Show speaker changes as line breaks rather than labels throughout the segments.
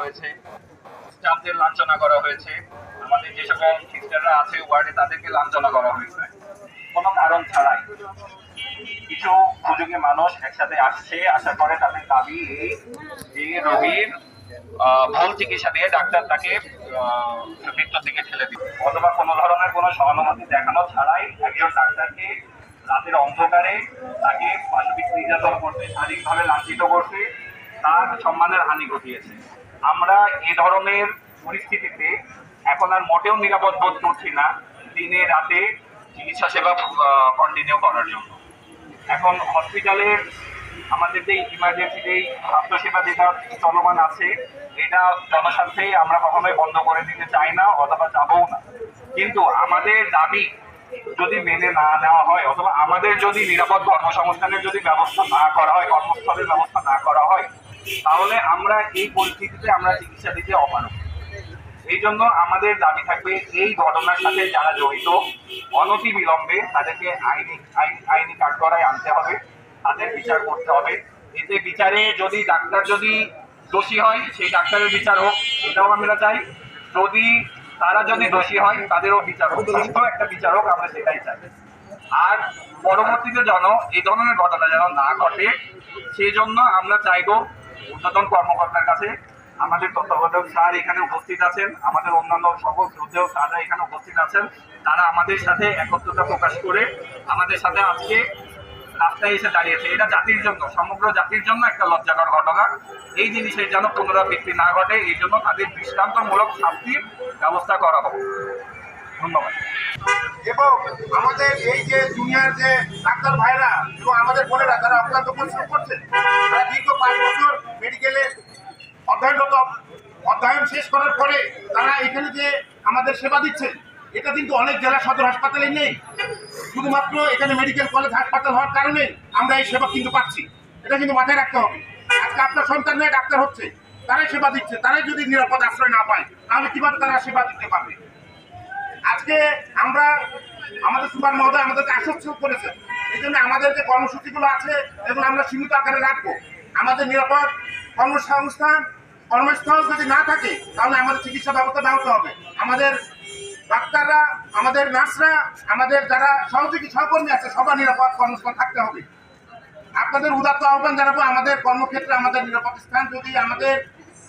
হয়েছে, স্টাফদের লাঞ্ছনা করা হয়েছে, আমাদের যে সকল সিস্টাররা আছে ওয়ার্ডে তাদেরকে লাঞ্ছনা করা হয়েছে কোনো কারণ ছাড়াই। কিছু সুযোগী মানুষ একসাথে আসছে, আসার পরে তাদের দাবি এই যে রোগীর ভুল চিকিৎসা দিয়ে ডাক্তার তাকে মৃত্যুর দিকে ঠেলে দিবে, অথবা কোনো ধরনের কোনো সহানুভূতি দেখানো ছাড়াই একজন ডাক্তারকে রাতের অন্ধকারে তাকে পাশবিক নির্যাতন করতে, শারীরিকভাবে লাঞ্ছিত করতে, তার সম্মানের হানি ঘটিয়েছে। আমরা এ ধরনের পরিস্থিতিতে এখন আর মোটেও নিরাপদ বোধ করছি না দিনে রাতে চিকিৎসা সেবা কন্টিনিউ করার জন্য। এখন হসপিটালের আমাদের যে ইমার্জেন্সি যেই স্বাস্থ্যসেবা যেটা চলমান আছে, এটা জনস্বার্থে আমরা কখনোই বন্ধ করে দিতে চাই না অথবা চাবও না। কিন্তু আমাদের দাবি যদি মেনে না নেওয়া হয় অথবা আমাদের যদি নিরাপদ কর্মসংস্থানের যদি ব্যবস্থা না করা হয়, কর্মস্থলের ব্যবস্থা না করা হয়, তাহলে আমরা এই পরিস্থিতিতে আমরা চিকিৎসা দিতে অপারগ। এই জন্য আমাদের দাবি থাকবে এই ঘটনার সাথে যারা জড়িত অনতি বিলম্বে তাদেরকে আইনি কাঠগড়ায় আনতে হবে, তাদের বিচার করতে হবে। এতে বিচারে যদি ডাক্তার যদি দোষী হয় সেই ডাক্তারের বিচার হোক, এটাও আমরা চাই। যদি তারা যদি দোষী হয় তাদেরও বিচার হোক, সুস্থ একটা বিচার হোক, আমরা সেটাই চাই। আর পরবর্তীতে যেন এই ধরনের ঘটনা যেন না ঘটে সেই জন্য আমরা চাইব ঊর্ধ্বতন কর্মকর্তার কাছে, আমাদের তত্ত্বাবধায়ক স্যার এখানে উপস্থিত আছেন, আমাদের অন্যান্য সকল শ্রদ্ধেয় স্যাররা এখানে উপস্থিত আছেন, তারা আমাদের সাথে একত্রতা প্রকাশ করে আমাদের সাথে আজকে রাস্তায় এসে দাঁড়িয়েছে। এটা জাতির জন্য, সমগ্র জাতির জন্য একটা লজ্জাকর ঘটনা। এই জিনিসের যেন পুনরাবৃত্তি না ঘটে এই জন্য তাদের দৃষ্টান্তমূলক শাস্তির ব্যবস্থা করা হবে। ধন্যবাদ।
এবং আমাদের এই যে দুনিয়ার যে ডাক্তার ভাইরা এবং আমাদের বোনেরা যারা অক্লান্ত পরিশ্রম করছে, তারা দীর্ঘ 5 বছর মেডিকেলে অধ্যয়ন শেষ করার পরে তারা এখানে যে আমাদের সেবা দিচ্ছে, এটা কিন্তু অনেক জেলা সদর হাসপাতালে নেই। শুধুমাত্র এখানে মেডিকেল কলেজ হাসপাতাল হওয়ার কারণে আমরা এই সেবা কিন্তু পাচ্ছি, এটা কিন্তু মাথায় রাখতে হবে। আজকে আপনার সন্তান নিয়ে ডাক্তার হচ্ছে, তারাই সেবা দিচ্ছে, তারাই যদি নিরাপদ আশ্রয় না পায় তাহলে কিভাবে তারা সেবা দিতে পারবে? আজকে আমরা আমাদের সুপার মহোদয় আমাদেরকে আশ্বস্ত করেছে, এই জন্য আমাদের যে কর্মসূচিগুলো আছে এগুলো আমরা সীমিত আকারে রাখবো। আমাদের নিরাপদ কর্মসংস্থান কর্মস্থল যদি না থাকে তাহলে আমাদের চিকিৎসা ব্যবস্থা ব্যাহত হবে। আমাদের ডাক্তাররা, আমাদের নার্সরা, আমাদের যারা সহযোগী সহকর্মী আছে সবার নিরাপদ কর্মস্থল থাকতে হবে। আপনাদের উদাত্ত আহ্বান জানাবো, আমাদের কর্মক্ষেত্রে আমাদের নিরাপদ স্থান যদি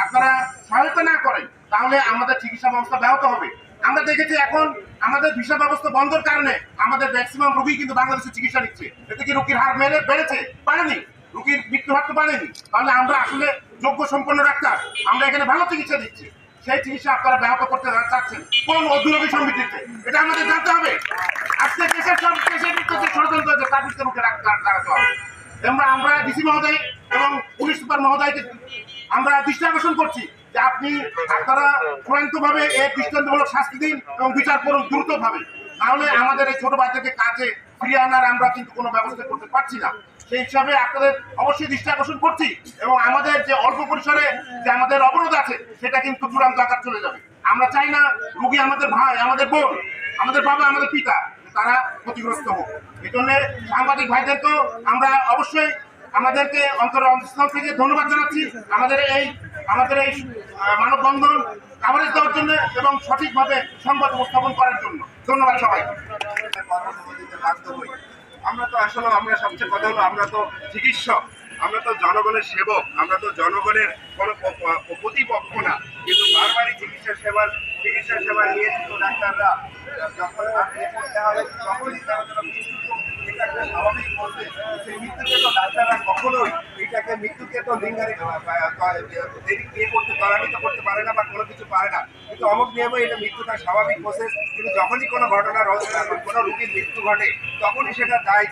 আপনারা সহায়তা না করেন তাহলে আমাদের চিকিৎসা ব্যবস্থা ব্যাহত হবে। আমরা দেখেছি এখন আমাদের ভিসা ব্যবস্থা বন্ধের কারণে আমাদের ম্যাক্সিমাম রোগী কিন্তু বাংলাদেশে চিকিৎসা নিচ্ছে। এতে কি রোগীর হার বেড়েছে? বাড়েনি। রোগীর মৃত্যুর হার তো বাড়েনি। তাহলে আমরা আসলে যোগ্য সম্পন্ন ডাক্তার, আমরা এখানে ভালো চিকিৎসা দিচ্ছি, সেই চিকিৎসা আপনারা ব্যাহত করতে চাচ্ছেন কোন অদূরবী সমৃদ্ধিতে? এটা আমাদের জানতে হবে। আজকে দেশের সব যে ষড়যন্ত্র আছে তার বিরুদ্ধে রুখে দাঁড়াতে হবে। আমরা ডিসি মহোদয় এবং পুলিশ সুপার মহোদয়কে আমরা দৃষ্টি আকর্ষণ করছি যে আপনারা চূড়ান্তভাবে এর দৃষ্টান্তমূলক শাস্তি দিন এবং বিচার করুন দ্রুতভাবে। তাহলে আমাদের এই ছোট বাচ্চাকে কাজে ফিরিয়ে আনার আমরা কিন্তু কোনো ব্যবস্থা করতে পারছি না। সেই হিসাবে আপনাদের অবশ্যই দৃষ্টি আকর্ষণ করছি এবং আমাদের যে অল্প পরিসরে যে আমাদের অবরোধ আছে সেটা কিন্তু চূড়ান্ত আকার চলে যাবে। আমরা চাই না রুগী আমাদের ভাই, আমাদের বোন, আমাদের বাবা, আমাদের পিতা তারা ক্ষতিগ্রস্ত হোক। এই জন্য সাংবাদিক ভাইদেরকেও আমরা অবশ্যই আমাদেরকে অন্তঃস্থল থেকে ধন্যবাদ জানাচ্ছি আমাদের এই মানববন্ধন কাভারেজ দেওয়ার জন্য এবং সঠিকভাবে সংবাদ উপস্থাপন করার জন্য। ধন্যবাদ সবাইকে।
আমরা তো আসলে সবচেয়ে কথা হলো আমরা তো চিকিৎসক, আমরা তো জনগণের সেবক, আমরা তো জনগণের কোনো প্রতিপক্ষ না। কিন্তু বারবারই চিকিৎসা সেবা নিয়ে কিন্তু ডাক্তাররা যখন তখনই তারা এটাকে স্বাভাবিক বলতে সেই মৃত্যুকে তো ডাক্তাররা কখনোই এটাকে মৃত্যুকে তো লিঙ্গারি ত্বরান্বিত করতে পারে না বা কোনো কিছু পারে না। কিন্তু অমুক নিয়মে এটা মৃত্যুটা স্বাভাবিক প্রসেস। কিন্তু যখনই কোনো কোনো রোগীর মৃত্যু ঘটে তখনই সেটা দায়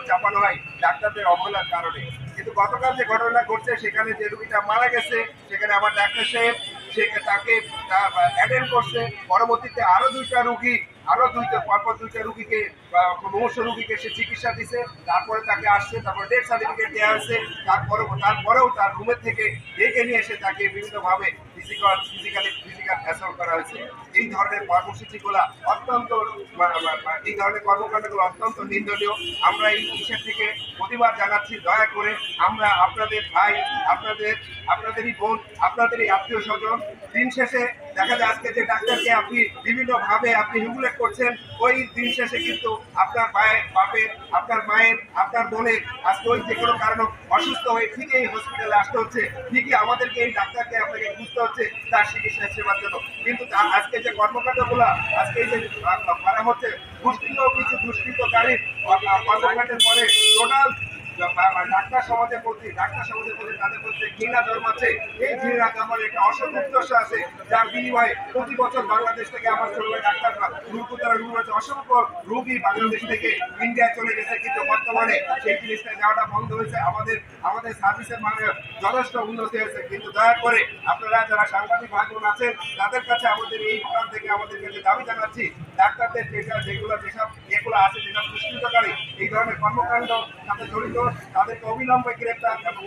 চাপানো হয় ডাক্তারদের অবহেলার কারণে। কিন্তু গতকাল যে ঘটনা ঘটছে সেখানে যে রোগীটা মারা গেছে সেখানে আমার ডাক্তার সাহেব তাকে অ্যাটেন্ড করছে, পরবর্তীতে আরও 2টা রোগী আরো পরপর দুইটা রুগীকে মুমূর্ষ রুগীকে সে চিকিৎসা দিছে, তারপরে তাকে আসছে, তারপরে ডেথ সার্টিফিকেট দেওয়া হয়েছে, তারপরেও তার রুমের থেকে ডেকে নিয়ে এসে তাকে বিভিন্নভাবে ফিজিক্যাল অ্যাসল্ট করা হয়েছে। এই ধরনের কর্মসূচিগুলো অত্যন্ত এই ধরনের কর্মকাণ্ডগুলো অত্যন্ত নিন্দনীয়। আমরা এই বিষয় থেকে প্রতিবাদ জানাচ্ছি। দয়া করে আমরা আপনাদের ভাই, আপনাদেরই বোন, আপনাদেরই আত্মীয় স্বজন, দিন শেষে দেখা যায় আজকে যে ডাক্তারকে আপনি বিভিন্নভাবে আপনি হিউমিলেট করছেন, ওই দিন শেষে কিন্তু আপনার বাপের, আপনার মায়ের, আপনার বোনের আজকে ওই যে কোনো কারণে অসুস্থ হয়ে ঠিকই এই হসপিটালে আসতে হচ্ছে, ঠিকই আমাদেরকে এই ডাক্তারকে আপনাকে খুঁজতে হচ্ছে তার চিকিৎসা সেবার জন্য। কিন্তু আজকে যে কর্মকাণ্ডগুলো আজকে এই যে করা হচ্ছে, কিছু দুষ্কৃতকারী কর্মকাণ্ডের পরে টোটাল ডাক্তার সমাজের প্রতি তাদের প্রতি ঘৃণা জন্মাচ্ছে। এই ঘৃণা আমার একটা অসংখ্য উদ্দেশ্য আছে, যার বিনিময়ে প্রতি বছর বাংলাদেশ থেকে আমার ছোট ভাই ডাক্তাররা অসংখ্য রোগী বাংলাদেশ থেকে ইন্ডিয়ায় চলে গেছে, কিন্তু বর্তমানে সেই জিনিসটা যাওয়াটা বন্ধ হয়েছে। আমাদের সার্ভিসের মানে যথেষ্ট উন্নতি হয়েছে। কিন্তু দয়া করে আপনারা যারা সাংবাদিক ভাই বোন আছেন, তাদের কাছে আমাদের এই দোকান থেকে আমাদের কাছে দাবি জানাচ্ছি, ডাক্তারদের যেগুলো আছে, যেসব দুষ্কৃতকারী এই ধরনের কর্মকাণ্ড সাথে জড়িত, তাদেরকে অবিলম্বে গ্রেপ্তার এবং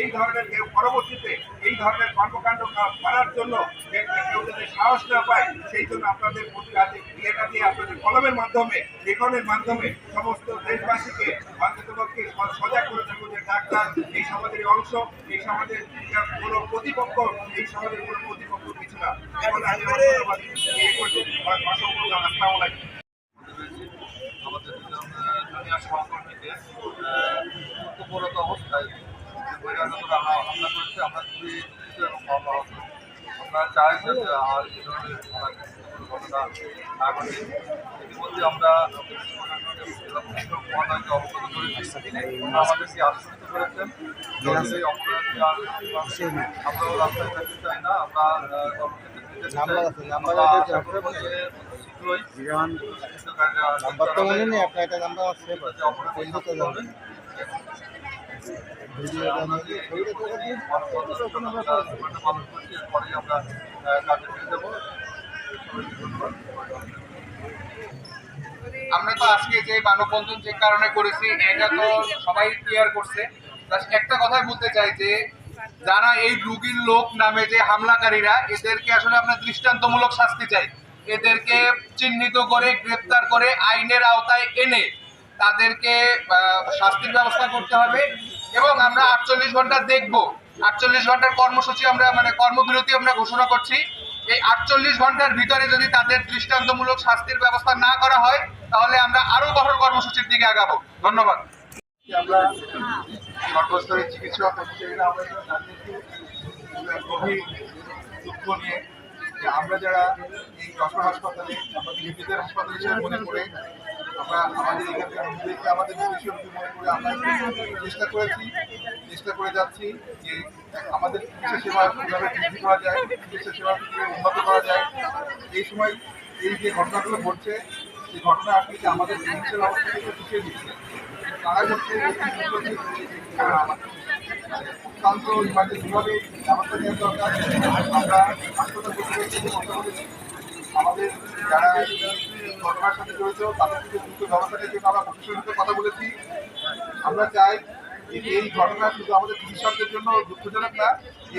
এই ধরনের কেউ পরবর্তীতে এই ধরনের কর্মকাণ্ড করার জন্য কেউ যাতে সাহস না পায়, সেই জন্য আপনাদের ইয়েটা দিয়ে আপনাদের কলমের মাধ্যমে, লেখনের মাধ্যমে সমস্ত দেশবাসীকে অন্ততপক্ষে সজাগ করে থাকুন যে ডাক্তার এই সমাজের অংশ, এই সমাজের কোনো প্রতিপক্ষ, এই সমাজের কোনো প্রতিপক্ষ কিছু না। এখন আমি অসংখ্য আসসালামু আলাইকুম।
আমাদের জুনিয়র সহকর্মীকে কর্তব্যরত অবস্থায় যে বহিরাগতরা হামলা করেছে, আমরা খুবই দুঃখিত এবং মর্মাহত। আমরা চাই যাতে আর এই ধরনের ঘটনা না ঘটে। ইতিমধ্যে আমরা মহোদয়কে অবগত করেছি, আমাদেরকে আশ্বস্ত করেছেন যে অপরাধী আর আমরাও রাস্তায় থাকতে চাই না, আমরা কর্মক্ষেত্রে
নাম্বার তো মনে নেই, আপনার একটা নাম্বার আছে
আমরা তো আজকে যে মানববন্ধন যে কারণে করেছি এটা তো সবাই ক্লিয়ার করছে। একটা কথাই বলতে চাই যে যারা এই রুগীর লোক নামে যে হামলাকারীরা, এদেরকে আসলে আমরা দৃষ্টান্তমূলক শাস্তি চাই। এদেরকে চিহ্নিত করে গ্রেপ্তার করে আইনের আওতায় এনে তাদেরকে শাস্তির ব্যবস্থা করতে হবে। এবং আমরা 48 ঘন্টা দেখব, 48 ঘন্টার কর্মসূচি আমরা কর্মবিরতি আমরা ঘোষণা করছি। এই 48 ঘন্টার ভিতরে যদি তাদের দৃষ্টান্তমূলক শাস্তির ব্যবস্থা না করা হয়, তাহলে আমরা আরো কঠোর কর্মসূচির দিকে আগাবো। ধন্যবাদ।
আমরা সর্বস্তরের চিকিৎসক আমরা গভীর দুঃখ নিয়ে যে আমরা যারা এই যশোর হাসপাতালে আমাদের নিজেদের হাসপাতাল হিসেবে মনে করে আমরা আমাদের এখানকার রোগীদেরকে আমাদের নিজস্ব রোগী মনে করে আমরা চেষ্টা করে যাচ্ছি যে আমাদের চিকিৎসা সেবা কীভাবে বৃদ্ধি করা যায়, চিকিৎসা সেবা কীভাবে উন্নত করা যায়। এই সময় এই যে ঘটনাগুলো ঘটছে, সেই ঘটনা আসলে আমাদের চিকিৎসা ব্যবস্থা থেকে পিছিয়ে দিচ্ছে। তারা হচ্ছে অত্যন্ত ইমার্জেন্সিভাবে ব্যবস্থা নেওয়ার দরকার। আমরা হাসপাতাল কর্তৃপক্ষের কথা বলেছি, আমাদের যারা ঘটনার সাথে জড়িত তাদের থেকে দ্রুত ব্যবস্থার জন্য আমরা প্রশাসনের সাথে কথা বলেছি। আমরা চাই যে এই ঘটনা শুধু আমাদের চিকিৎসকদের জন্য দুঃখজনক না,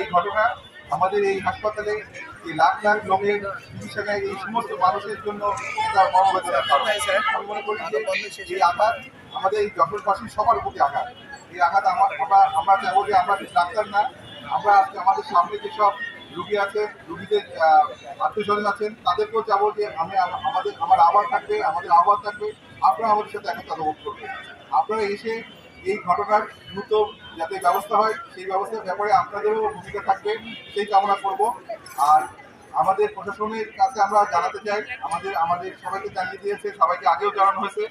এই ঘটনা আমাদের এই হাসপাতালে এই লাখ লাখ লোকের চিকিৎসা নেয় এই সমস্ত মানুষের জন্য একটা বড় বেদনার কারণ। আমি মনে করি যে এই আঘাত আমাদের এই যশোরবাসীর সবার প্রতি আঘাত। এই আঘাত আমরা চাইবো যে আমরা ডাক্তার না, আমরা আজকে আমাদের সামনে যেসব রুগী আছেন, রুগীদের আত্মীয় স্বজন আছেন, তাদেরকেও চাবো যে আমার আহ্বান থাকবে, আমাদের আহ্বান থাকবে, আপনারা আমাদের সাথে একত্র বোধ করবেন। আপনারা এসে এই ঘটনার দ্রুত যাতে ব্যবস্থা হয়, সেই ব্যবস্থার ব্যাপারে আপনাদেরও ভূমিকা থাকবে, সেই কামনা করব। আর আমাদের প্রশাসনের কাছে আমরা জানাতে চাই, আমাদের সবাইকে জানিয়ে দিয়েছে, সবাইকে আগেও জানানো হয়েছে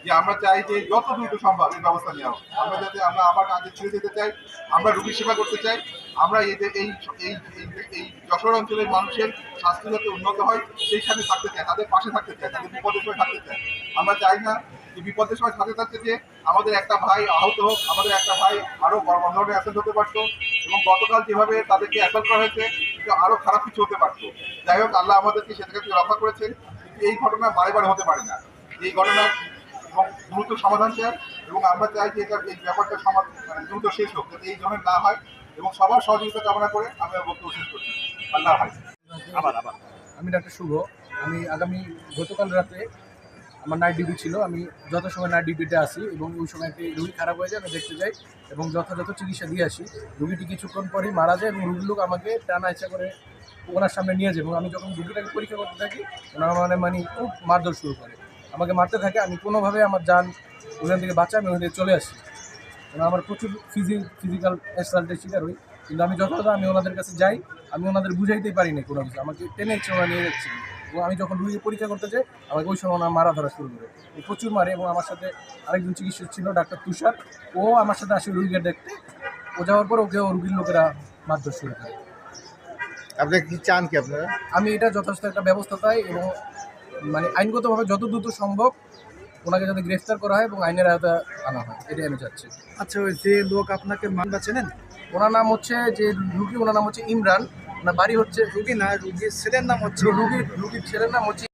যে আমরা চাই যে যত দ্রুত সম্ভব এই ব্যবস্থা নেওয়া। আমরা আবার কাজে ছেড়ে যেতে চাই, আমরা রোগীর সেবা করতে চাই, আমরা এই যশোর অঞ্চলের মানুষের স্বাস্থ্য যাতে উন্নত হয় সেই সাথে থাকতে চাই, তাদের পাশে থাকতে চাই, তাদের বিপদের সময় থাকতে চাই। আমরা চাই না যে বিপদের সময় সাথে থাকতে যে আমাদের একটা ভাই আহত হোক, আমাদের একটা ভাই আরও বড় ধরনের অ্যাসেন্ট হতে পারতো, এবং গতকাল যেভাবে তাদেরকে অ্যাসেন্ট করা হয়েছে আরও খারাপ কিছু হতে পারতো। যাই হোক, আল্লাহ আমাদেরকে সেটা থেকে রক্ষা করেছেন। এই ঘটনা বারে হতে পারে না। এই ঘটনার দ্রুত সমাধান চাই এবং আমরা চাই যে এই ব্যাপারটা দ্রুত শেষ হোক, যাতে এই ধরনের না হয়, এবং সবার সহযোগিতা কামনা করে আমি আমার বক্তব্য শেষ করছি। আল্লাহ হাফেজ।
আমি ডাক্তার শুভ। আমি গতকাল রাতে আমার নাইট ডিউটি ছিল। আমি যথাসময় নাইট ডিউটিতে আসি এবং ওই সময় একটি রুগী খারাপ হয়ে যায়, আমি দেখতে যাই এবং যথাযথ চিকিৎসা দিয়ে আসি। রুগীটি কিছুক্ষণ পরেই মারা যায় এবং রুগীর লোক আমাকে টানা ইচ্ছা করে ওনার সামনে নিয়ে যায় এবং আমি যখন রুগীটাকে পরীক্ষা করতে থাকি ওনারা মানে খুব মারধর শুরু করে, আমাকে মারতে থাকে। আমি কোনোভাবে আমার যান ওখান থেকে বাঁচা, আমি ওখান থেকে চলে আসি। আমার প্রচুর ফিজিক্যাল অ্যাসাল্টের শিকার হই, কিন্তু আমি যথাযথ আমি ওনাদের কাছে যাই, আমি ওনাদের বুঝাইতেই পারি না কোনো কিছু, আমাকে টেনে ইচ্ছে ওরা নিয়ে যাচ্ছি। এবং আমি যখন রুগী পরীক্ষা করতে যাই আমাকে ওই সময় ওনার মারা ধরা শুরু করে, ও প্রচুর মারে। এবং আমার সাথে আরেকজন চিকিৎসক ছিল ডাক্তার তুষার, ও আমার সাথে আসে রুগীকে দেখতে। ও যাওয়ার পর ওকে রুগীর লোকেরা মারধর শুরু করে।
আপনি কি চান কি আপনারা?
আমি এটা যথেষ্ট একটা ব্যবস্থা চাই এবং মানে আইনগতভাবে যত দ্রুত সম্ভব ওনাকে যাতে গ্রেফতার করা হয় এবং আইনের আওতায় আনা হয়, এটাই আমি চাচ্ছি।
আচ্ছা, ওই যে লোক আপনাকে মানবা চেনেন?
ওনার নাম হচ্ছে যে রুগী, ওনার নাম হচ্ছে ইমরান, ওনার বাড়ি হচ্ছে
রুগী না, রুগীর ছেলের নাম হচ্ছে
রুগীর ছেলের নাম হচ্ছে